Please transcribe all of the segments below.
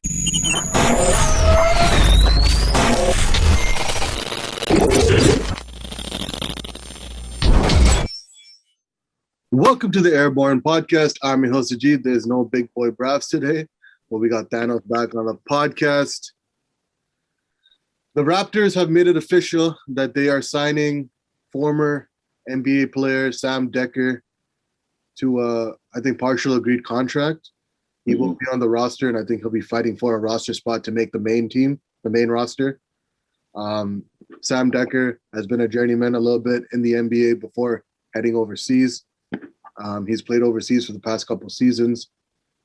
Welcome to the Airborne Podcast. I'm your host, Ajit. There's no big boy Bravs today, but we got Thanos back on the podcast. The Raptors have made it official that they are signing former NBA player Sam Dekker to I think, partial agreed contract. He will be on the roster, and I think he'll be fighting for a roster spot to make the main team, the main roster. Sam Dekker has been a journeyman a little bit in the NBA before heading overseas. He's played overseas for the past couple seasons,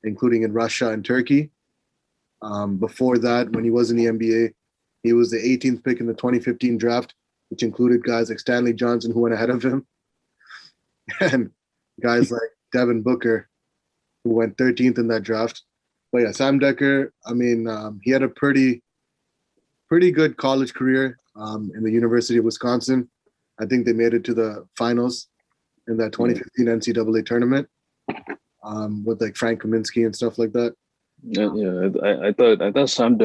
including in Russia and Turkey. Before that, when he was in the NBA, he was the 18th pick in the 2015 draft, which included guys like Stanley Johnson, who went ahead of him, and guys like Devin Booker, who went 13th in that draft. But yeah, Sam Dekker, I mean, he had a pretty good college career in the University of Wisconsin. I think they made it to the finals in that 2015 NCAA tournament with like Frank Kaminsky and stuff like that. I thought Sam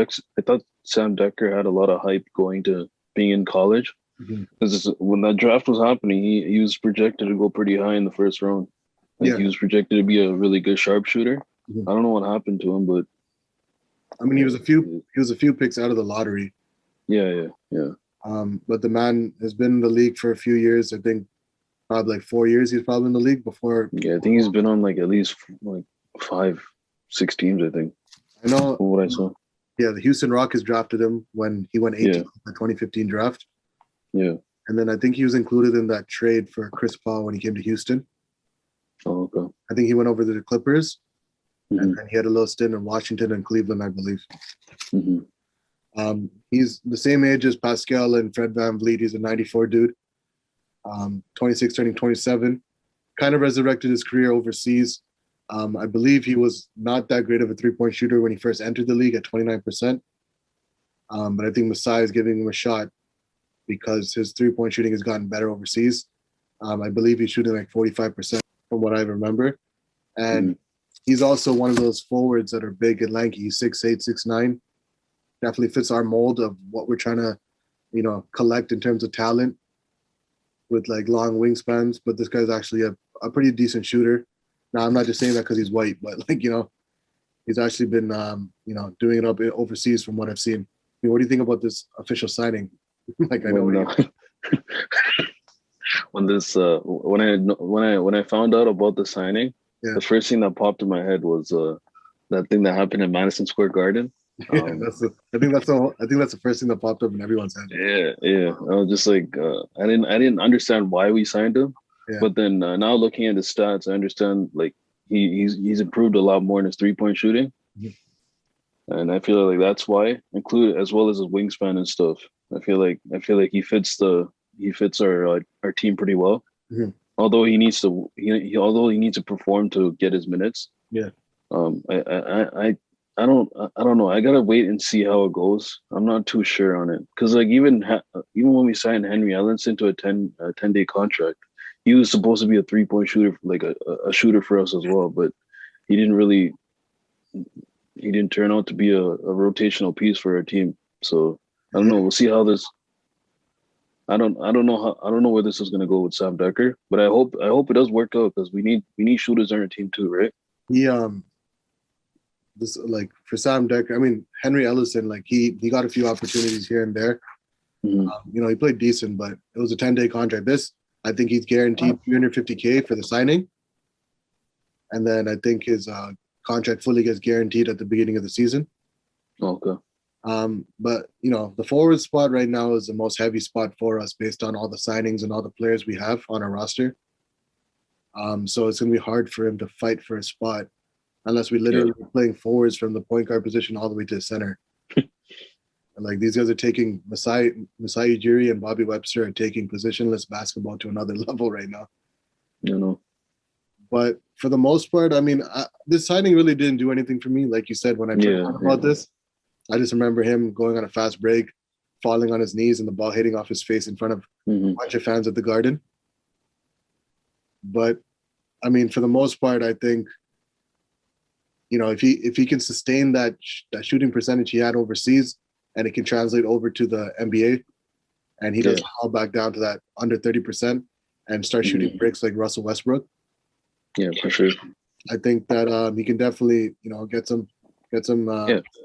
Dekker had a lot of hype going to being in college, because when that draft was happening, he was projected to go pretty high in the first round. He was projected to be a really good sharpshooter. I don't know what happened to him, but I mean, he was a few picks out of the lottery. Yeah. But the man has been in the league for a few years. I think probably like 4 years he's probably in the league before. Yeah, I think he's been on like at least like 5-6 teams, I think. I know what I saw. Yeah, the Houston Rockets drafted him when he went 18th in the 2015 draft. Yeah. And then I think he was included in that trade for Chris Paul when he came to Houston. Oh, okay. I think he went over to the Clippers, and then he had a little stint in Washington and Cleveland, I believe. He's the same age as Pascal and Fred VanVleet. He's a 94 dude. 26 turning 27. Kind of resurrected his career overseas. I believe he was not that great of a three-point shooter when he first entered the league at 29%. But I think Masai is giving him a shot because his three-point shooting has gotten better overseas. I believe he's shooting like 45% from what I remember. And he's also one of those forwards that are big and lanky. He's 6'8", 6'9". Definitely fits our mold of what we're trying to, collect in terms of talent with like long wingspans. But this guy's actually a pretty decent shooter. Now, I'm not just saying that because he's white, but he's actually been, doing it up overseas from what I've seen. I mean, what do you think about this official signing? When I found out about the signing, the first thing that popped in my head was that thing that happened in Madison Square Garden. I think that's the first thing that popped up in everyone's head. Yeah. I was just like, I didn't understand why we signed him, but then now looking at his stats, I understand like he's improved a lot more in his 3-point shooting, and I feel like that's why, included as well as his wingspan and stuff. I feel like he fits our team pretty well. Although he needs to perform to get his minutes. Yeah. I don't know. I gotta wait and see how it goes. I'm not too sure on it because like even when we signed Henry Ellenson to a 10-day contract, he was supposed to be a 3-point shooter, like a shooter for us as well. But he didn't turn out to be a rotational piece for our team. So I don't know. We'll see how this. I don't know where this is gonna go with Sam Dekker, but I hope it does work out because we need shooters on our team too, right? This like for Sam Dekker, I mean Henry Ellison, like he got a few opportunities here and there. He played decent, but it was a 10-day contract. This, I think he's guaranteed $350K for the signing, and then I think his contract fully gets guaranteed at the beginning of the season. Okay. But the forward spot right now is the most heavy spot for us based on all the signings and all the players we have on our roster. So it's gonna be hard for him to fight for a spot unless we literally are playing forwards from the point guard position all the way to the center. And like these guys are taking Masai Ujiri and Bobby Webster are taking positionless basketball to another level right now. But for the most part, I mean, this signing really didn't do anything for me. Like you said, when I talked about this, I just remember him going on a fast break, falling on his knees, and the ball hitting off his face in front of a bunch of fans at the Garden. But I mean, for the most part, I think, if he can sustain that shooting percentage he had overseas, and it can translate over to the NBA, and he doesn't fall back down to that under 30% and start shooting bricks like Russell Westbrook. Yeah, for sure. I think that he can definitely, get some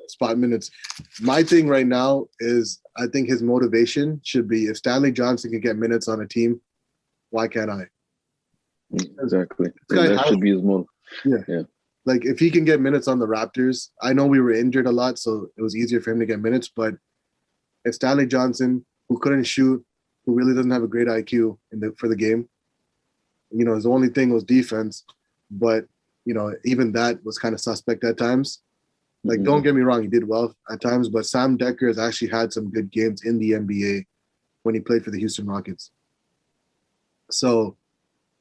spot minutes. My thing right now is I think his motivation should be if Stanley Johnson can get minutes on a team, why can't I? Exactly. That should be his motive. Yeah. Like if he can get minutes on the Raptors, I know we were injured a lot, so it was easier for him to get minutes. But if Stanley Johnson, who couldn't shoot, who really doesn't have a great IQ for the game, his only thing was defense. But even that was kind of suspect at times. Like, don't get me wrong, he did well at times, but Sam Dekker has actually had some good games in the NBA when he played for the Houston Rockets. So,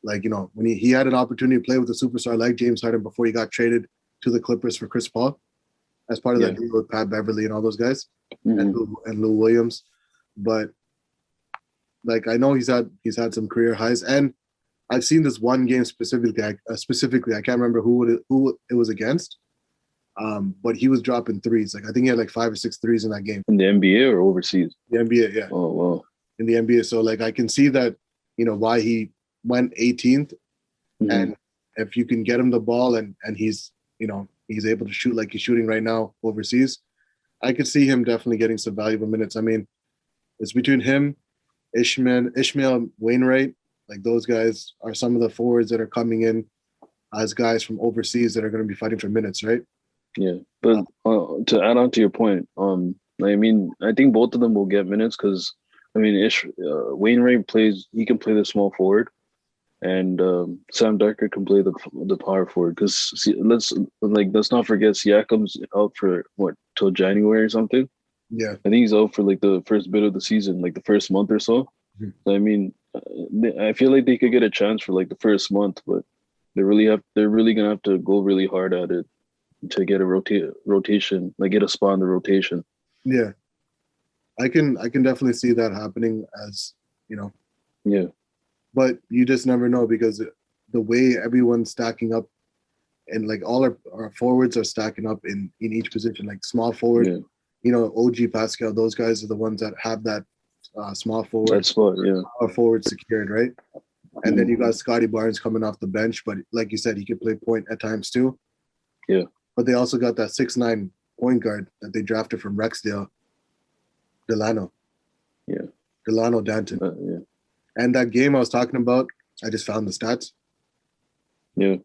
like, when he had an opportunity to play with a superstar like James Harden before he got traded to the Clippers for Chris Paul, as part of that deal with Pat Beverly and all those guys, and Lou Williams. But, like, I know he's had some career highs, and I've seen this one game specifically. I can't remember who it was against. But he was dropping threes. Like I think he had like 5 or 6 threes in that game. In the NBA or overseas? The NBA, yeah. Oh wow. In the NBA, so like I can see that why he went 18th, and if you can get him the ball and he's he's able to shoot like he's shooting right now overseas, I could see him definitely getting some valuable minutes. I mean, it's between him, Ishmael Wainwright. Like those guys are some of the forwards that are coming in as guys from overseas that are going to be fighting for minutes, right? Yeah, but to add on to your point, I mean, I think both of them will get minutes because, I mean, Wainwright he can play the small forward, and Sam Dekker can play the power forward. Because let's not forget Siakam's out for till January or something. Yeah, I think he's out for like the first bit of the season, like the first month or so. So, I mean, I feel like they could get a chance for like the first month, but they're really gonna have to go really hard at it to get a rotation, like get a spot in the rotation. Yeah, I can definitely see that happening as Yeah, but you just never know because the way everyone's stacking up, and like all our forwards are stacking up in each position. Like small forward, OG Pascal, those guys are the ones that have that small forward. that spot, yeah. Forward secured, right? And then you got Scotty Barnes coming off the bench, but like you said, he could play point at times too. Yeah. But they also got that 6'9" point guard that they drafted from Rexdale, Delano. Yeah. Delano Danton. Yeah. And that game I was talking about, I just found the stats. Yeah.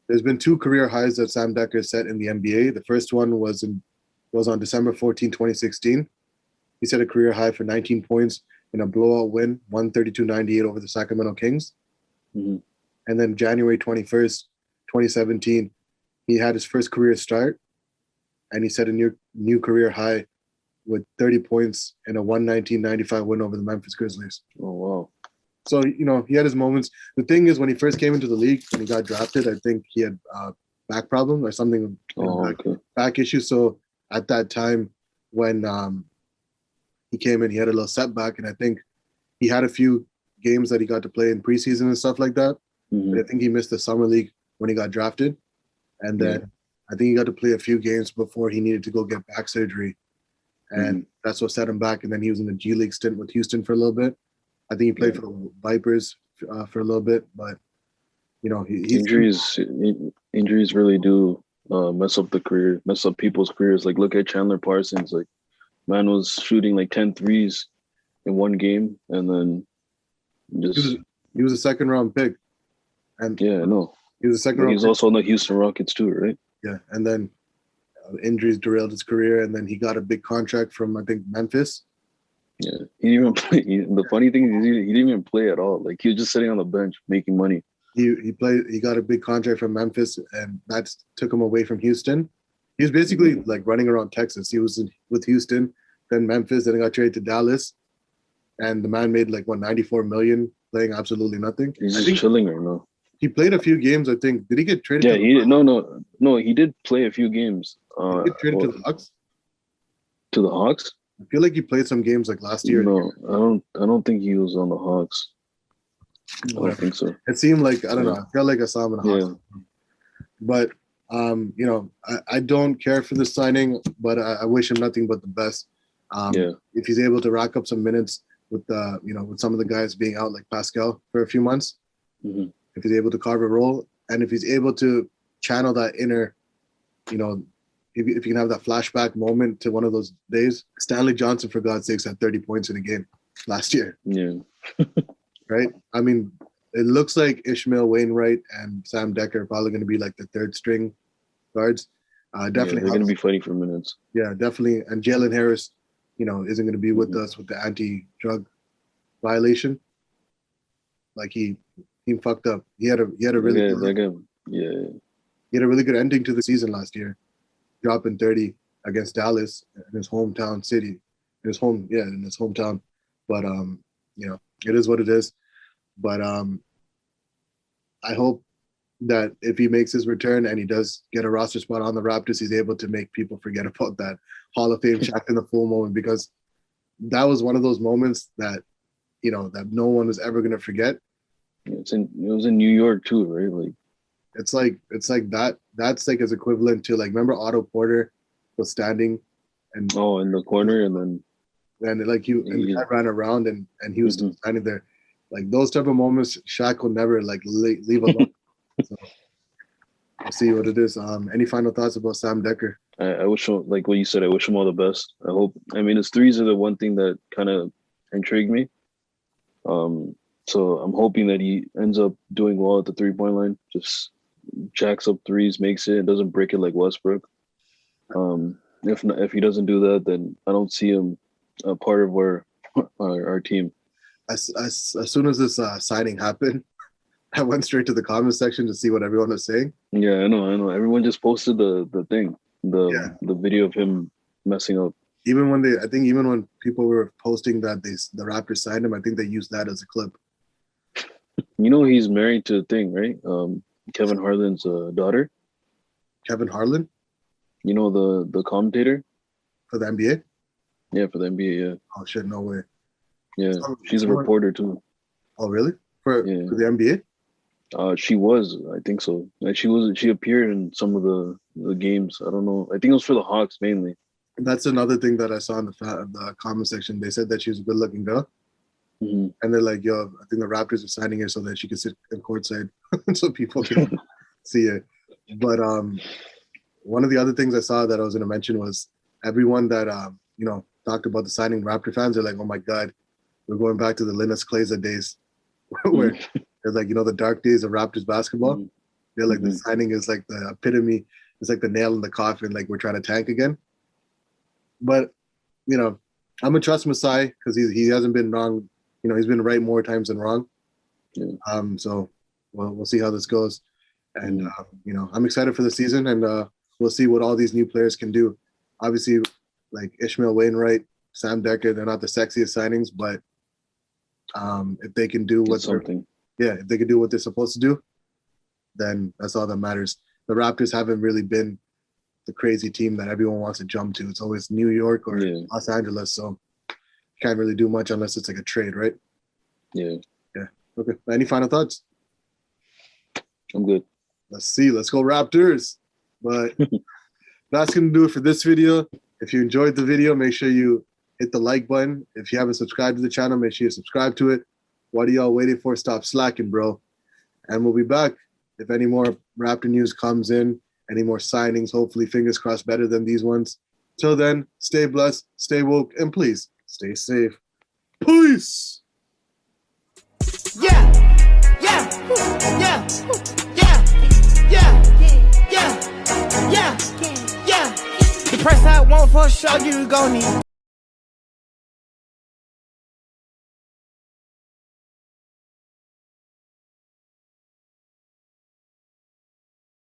There's been 2 career highs that Sam Dekker set in the NBA. The first one was on December 14, 2016. He set a career high for 19 points in a blowout win, 132-98 over the Sacramento Kings. And then January 21st, 2017, he had his first career start, and he set a new career high with 30 points in a 119-95 win over the Memphis Grizzlies. Oh, wow. So, he had his moments. The thing is, when he first came into the league, when he got drafted, I think he had back problem or something, back issue. So at that time when he came in, he had a little setback, and I think he had a few games that he got to play in preseason and stuff like that. But I think he missed the summer league when he got drafted. And then I think he got to play a few games before he needed to go get back surgery. And that's what set him back. And then he was in the G League stint with Houston for a little bit. I think he played for the Vipers for a little bit. But, injuries really do mess up people's careers. Like, look at Chandler Parsons. Like, man was shooting like 10 threes in one game. And then he was a second-round pick. And yeah, I know. He was a second round. He's also on the Houston Rockets too, right? Yeah, and then injuries derailed his career, and then he got a big contract from I think Memphis. Yeah, he didn't even play. The funny thing is, he didn't even play at all. Like he was just sitting on the bench making money. He played. He got a big contract from Memphis, and that took him away from Houston. He was basically like running around Texas. He was with Houston, then Memphis, then he got traded to Dallas, and the man made like $94 million playing absolutely nothing. He's just chilling right now. He played a few games, I think. Did he get traded? Yeah, no. He did play a few games. Did he get traded to the Hawks? To the Hawks? I feel like he played some games like last year. No, I don't think he was on the Hawks. I don't think so. It seemed like I don't know. I felt like I saw him in the Hawks. But You know, I don't care for the signing, but I wish him nothing but the best. If he's able to rack up some minutes with with some of the guys being out like Pascal for a few months, if he's able to carve a role, and if he's able to channel that inner, you know, if you can have that flashback moment to one of those days, Stanley Johnson, for God's sakes, had 30 points in a game last year. Yeah. Right? I mean, it looks like Ishmael Wainwright and Sam Dekker are probably going to be like the third string guards. Definitely. They're going to be fighting for minutes. Yeah, definitely. And Jalen Harris, you know, isn't going to be with us with the anti-drug violation. Like he fucked up. He had a really he had a really good ending to the season last year, dropping 30 against Dallas in his hometown city, in his hometown. But you know, it is what it is. But I hope that if he makes his return and he does get a roster spot on the Raptors, he's able to make people forget about that Hall of Fame Shaq in the full moment, because that was one of those moments that, you know, that no one was ever going to forget. It was in New York too, right? Like it's like that. That's like his equivalent to, like, remember Otto Porter was standing and in the corner, and like the guy ran around and he was still standing there. Like those type of moments, Shaq will never like leave alone. So we'll see what it is. Any final thoughts about Sam Dekker? I wish him, like what you said, I wish him all the best. I mean, his threes are the one thing that kind of intrigued me. So I'm hoping that he ends up doing well at the 3-point line. Just jacks up threes, makes it, and doesn't break it like Westbrook. If he doesn't do that, then I don't see him a part of our team. As soon as this signing happened, I went straight to the comment section to see what everyone was saying. Yeah, I know. Everyone just posted the thing, the video of him messing up. Even when people were posting that the Raptors signed him, I think they used that as a clip. You know, he's married to a thing, right? Kevin Harlan's daughter. Kevin Harlan? You know, the commentator? For the NBA? Yeah, for the NBA, yeah. Oh, shit, no way. Yeah, she's a reporter, too. Oh, really? For the NBA? She was, I think so. Like she appeared in some of the games. I don't know. I think it was for the Hawks mainly. That's another thing that I saw in the comment section. They said that she was a good-looking girl. Mm-hmm. And they're like, yo, I think the Raptors are signing her so that she can sit in courtside so people can see it. But one of the other things I saw that I was going to mention was everyone that, talked about the signing, Raptor fans are like, oh, my God, we're going back to the Linus Kleza days where they're like, the dark days of Raptors basketball. Mm-hmm. They're like, the signing is like the epitome. It's like the nail in the coffin, like we're trying to tank again. But, I'm going to trust Masai because he hasn't been wrong. He's been right more times than wrong. Yeah. So we'll see how this goes. And, I'm excited for the season, and we'll see what all these new players can do. Obviously, like Ishmael Wainwright, Sam Dekker, they're not the sexiest signings, but if they can do if they can do what they're supposed to do, then that's all that matters. The Raptors haven't really been the crazy team that everyone wants to jump to. It's always New York or Los Angeles, so can't really do much unless it's like a trade, right? Yeah. Okay. Any final thoughts? I'm good. Let's go Raptors. But that's gonna do it for this video. If you enjoyed the video, make sure you hit the like button. If you haven't subscribed to the channel, make sure you subscribe to it. What are y'all waiting for? Stop slacking, bro. And we'll be back if any more Raptor news comes in, any more signings, hopefully, fingers crossed, better than these ones. Till then, stay blessed, stay woke, and please stay safe. Peace. Yeah. The price I want for sure you gon' need.